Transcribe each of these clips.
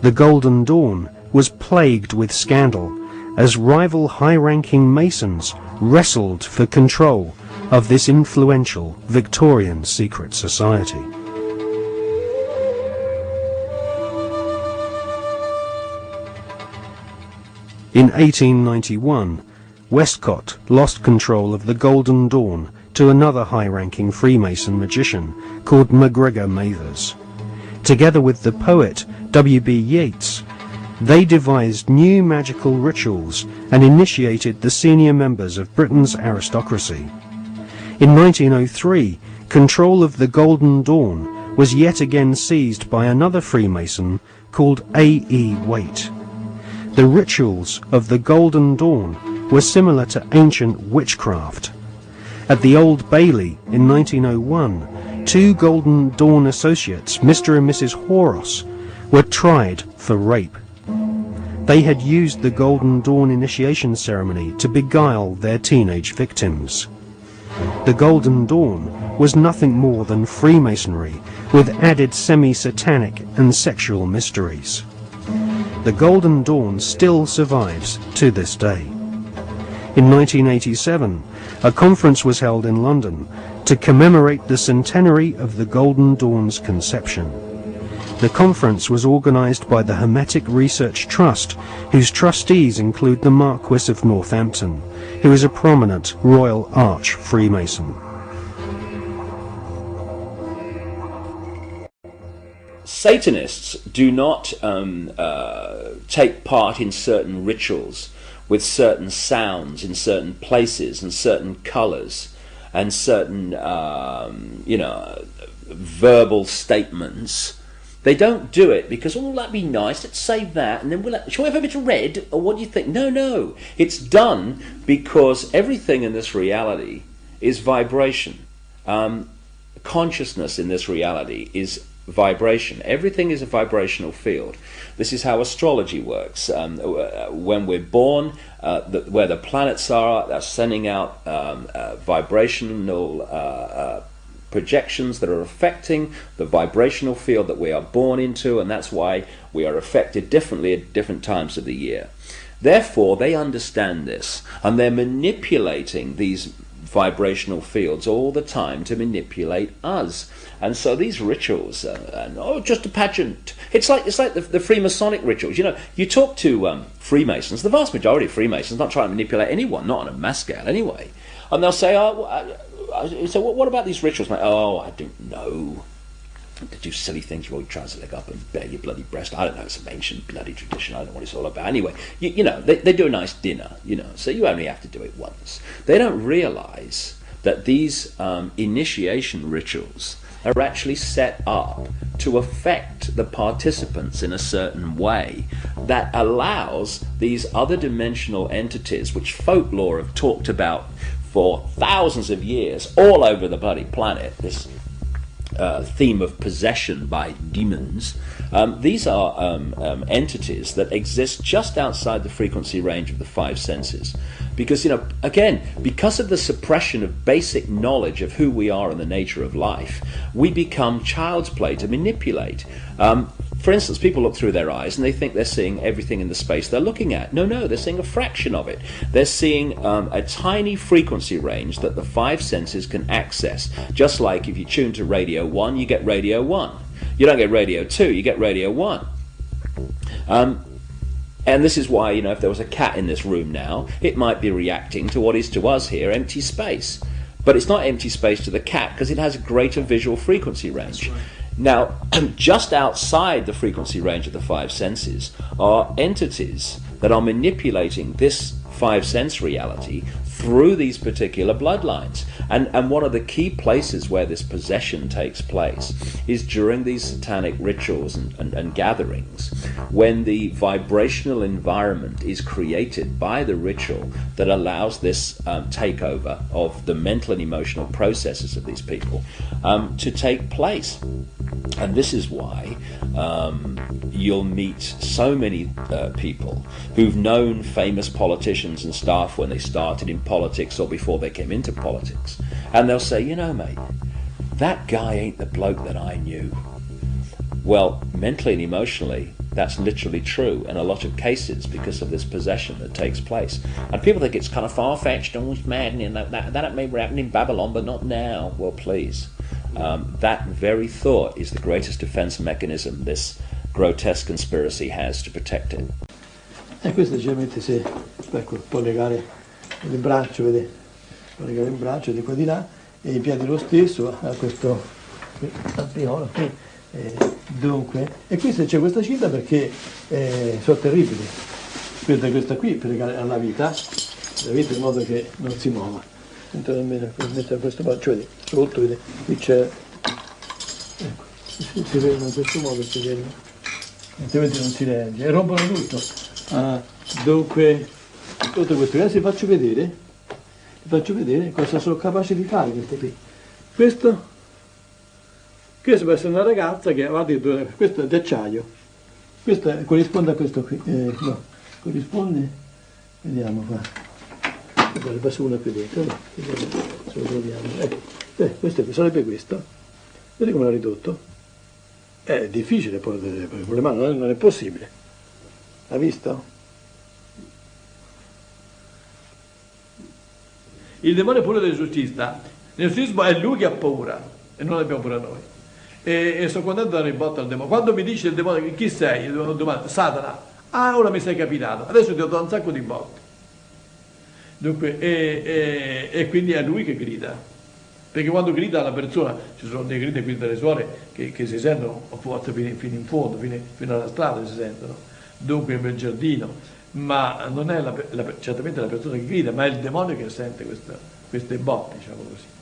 The Golden Dawn was plagued with scandal as rival high-ranking Masons wrestled for control of this influential Victorian secret society. In 1891, Westcott lost control of the Golden Dawn to another high-ranking Freemason magician called MacGregor Mathers. Together with the poet W.B. Yeats, they devised new magical rituals and initiated the senior members of Britain's aristocracy. In 1903, control of the Golden Dawn was yet again seized by another Freemason called A.E. Waite. The rituals of the Golden Dawn were similar to ancient witchcraft. At the Old Bailey in 1901, two Golden Dawn associates, Mr. and Mrs. Horos, were tried for rape. They had used the Golden Dawn initiation ceremony to beguile their teenage victims. The Golden Dawn was nothing more than Freemasonry with added semi-satanic and sexual mysteries. The Golden Dawn still survives to this day. In 1987, a conference was held in London to commemorate the centenary of the Golden Dawn's conception. The conference was organised by the Hermetic Research Trust, whose trustees include the Marquis of Northampton, who is a prominent Royal Arch Freemason. Satanists do not take part in certain rituals with certain sounds in certain places and certain colours and certain, verbal statements. They don't do it because, oh, that'd be nice, let's save that, and then shall we have a bit of red, or what do you think? No. It's done because everything in this reality is vibration. Consciousness in this reality is vibration. Everything is a vibrational field. This is how astrology works. When we're born, where the planets are, they're sending out vibrational projections that are affecting the vibrational field that we are born into, and that's why we are affected differently at different times of the year. Therefore, they understand this, and they're manipulating these vibrational fields all the time to manipulate us. And so these rituals, just a pageant. It's like the Freemasonic rituals. You know, you talk to Freemasons, the vast majority of Freemasons not trying to manipulate anyone, not on a mass scale anyway. And they'll say, so what about these rituals, mate? Oh, I don't know. To do silly things, you roll your trouser leg up and bare your bloody breast. I don't know, it's some ancient bloody tradition. I don't know what it's all about. Anyway, you know, they do a nice dinner, so you only have to do it once. They don't realise that these initiation rituals are actually set up to affect the participants in a certain way that allows these other dimensional entities, which folklore have talked about for thousands of years all over the bloody planet, this theme of possession by demons. These are entities that exist just outside the frequency range of the five senses. Because, again, because of the suppression of basic knowledge of who we are and the nature of life, we become child's play to manipulate. For instance, people look through their eyes and they think they're seeing everything in the space they're looking at. No, they're seeing a fraction of it. They're seeing a tiny frequency range that the five senses can access. Just like if you tune to radio 1, you get radio 1. You don't get radio 2, you get radio 1. And this is why, if there was a cat in this room now, it might be reacting to what is to us here empty space. But it's not empty space to the cat because it has a greater visual frequency range. Right. Now, just outside the frequency range of the five senses are entities that are manipulating this five sense reality through these particular bloodlines. And one of the key places where this possession takes place is during these satanic rituals and gatherings, when the vibrational environment is created by the ritual that allows this takeover of the mental and emotional processes of these people to take place. And this is why you'll meet so many people who've known famous politicians and staff when they started in politics or before they came into politics. And they'll say, mate, that guy ain't the bloke that I knew. Well, mentally and emotionally, that's literally true in a lot of cases because of this possession that takes place. And people think it's kind of far-fetched and it's maddening, that may happen in Babylon, but not now. Well, please. That very thought is the greatest defense mechanism this grotesque conspiracy has to protect it. E questo generalmente se ecco, può legare il braccio, vede? Può legare il braccio di qua di là e i piedi lo stesso a questo artiolo qui. Dunque, e qui c'è questa cinta perché sono terribili. Questa qui per legare alla vita in modo che non si muova. Entra almeno per mettere questo braccio, vedi, sotto, vedi, qui c'è, ecco, si ferma in questo modo, si ferma, altrimenti non si regge, e rompono tutto. Dunque, tutto questo, adesso vi faccio vedere cosa sono capaci di fare queste qui. Questo può essere una ragazza che ha addirittura, questo è d'acciaio, questo corrisponde a questo qui, no, corrisponde, vediamo qua. Ne passo una qui dentro, se lo troviamo. Questo sarebbe questo. Vedete come l'ha ridotto? È difficile poi con le mani, non è possibile. Ha visto? Il demone pure dell'esorcista. L'esorcismo è lui che ha paura e non abbiamo paura noi. E sono contento di dare il botto al demone. Quando mi dice il demone chi sei, io domando Satana. Ah, ora mi sei capitato. Adesso ti ho dato un sacco di botte. Dunque, e quindi è lui che grida, perché quando grida la persona, ci sono dei grida qui delle suore che si sentono a volte fino in fondo, fino alla strada si sentono, dunque nel giardino, ma non è certamente la persona che grida, ma è il demonio che sente queste botte, diciamo così.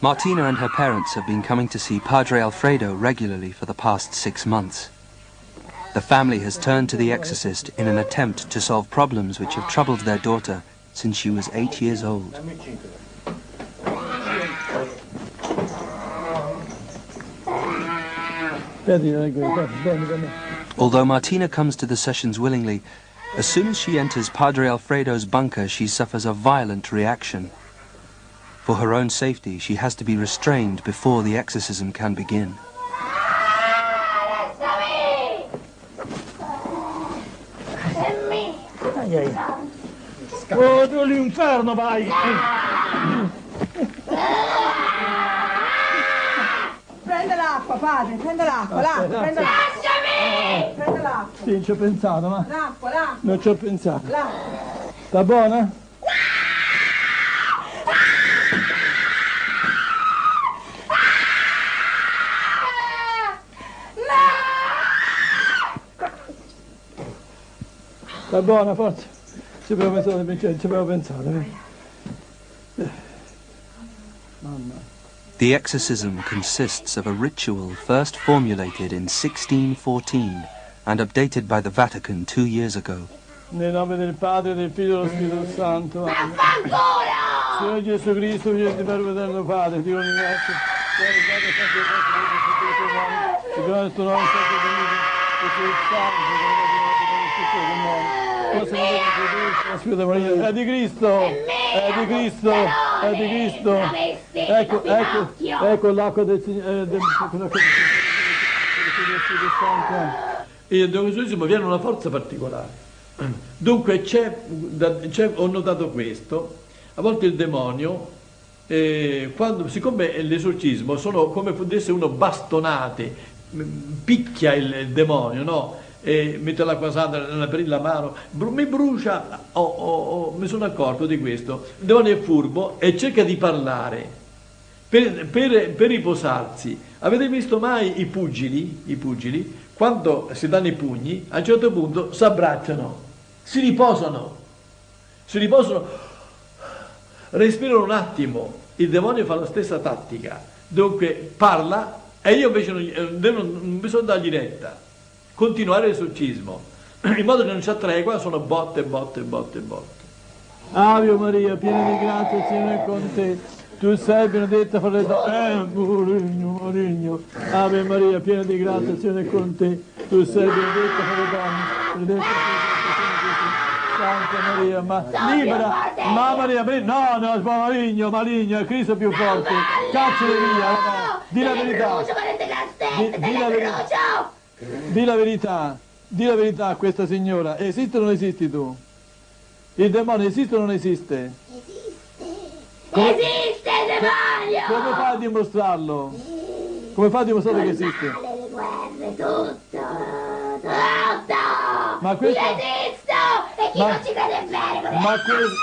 Martina and her parents have been coming to see Padre Alfredo regularly for the past 6 months. The family has turned to the exorcist in an attempt to solve problems which have troubled their daughter since she was 8 years old. Although Martina comes to the sessions willingly, as soon as she enters Padre Alfredo's bunker, she suffers a violent reaction. For her own safety, she has to be restrained before the exorcism can begin. Oh, tu l'inferno, vai! Prende l'acqua, padre, prende l'acqua, prende l'acqua. Prende l'acqua. Sì, ci ho pensato, ma L'acqua. non ci ho pensato. L'acqua. Sta buona? Sta buona, forza. Ci avevo pensato. Mamma. The exorcism consists of a ritual first formulated in 1614 and updated by the Vatican 2 years ago. Nel nome del Padre, del Figlio e dello Spirito Santo. Signore Gesù Cristo, Figlio di Verbo Eterno Padre, Dio universo, il tuo nome sempre benito, il Santo, è di Cristo, è di Cristo, è di Cristo. Ecco l'acqua del Signore, il esorcismo viene una forza particolare. Dunque ho notato questo, a volte il demonio, siccome l'esorcismo sono come fosse uno bastonate, picchia il demonio, no? E mette l'acqua santa nella perilla a mano, mi brucia, mi sono accorto di questo. Il demonio è furbo e cerca di parlare per riposarsi. Avete visto mai i pugili, quando si danno i pugni, a un certo punto si abbracciano, si riposano, respirano un attimo. Il demonio fa la stessa tattica, dunque parla e io invece non bisogna dargli retta. Continuare l'esorcismo, in modo che non c'è tregua, sono botte. Ave Maria, piena di grazia, il Signore è con te. Tu sei benedetta fra le donne. Maligno. Ave Maria, piena di grazia, il Signore è con te. Tu sei benedetta fra le donne. Benedetta Santa Maria, ma libera. Ma Maria, no, maligno, è Cristo più forte. Cacciali via. No. Di la verità. Di la verità a questa signora. Esiste o non esisti tu? Il demonio esiste o non esiste? Esiste il demonio! Come fai a dimostrarlo? Come fai a dimostrare che esiste? Le guerre, tutto! Ma questo... Io esisto! E chi non ci crede bene? Ma questo...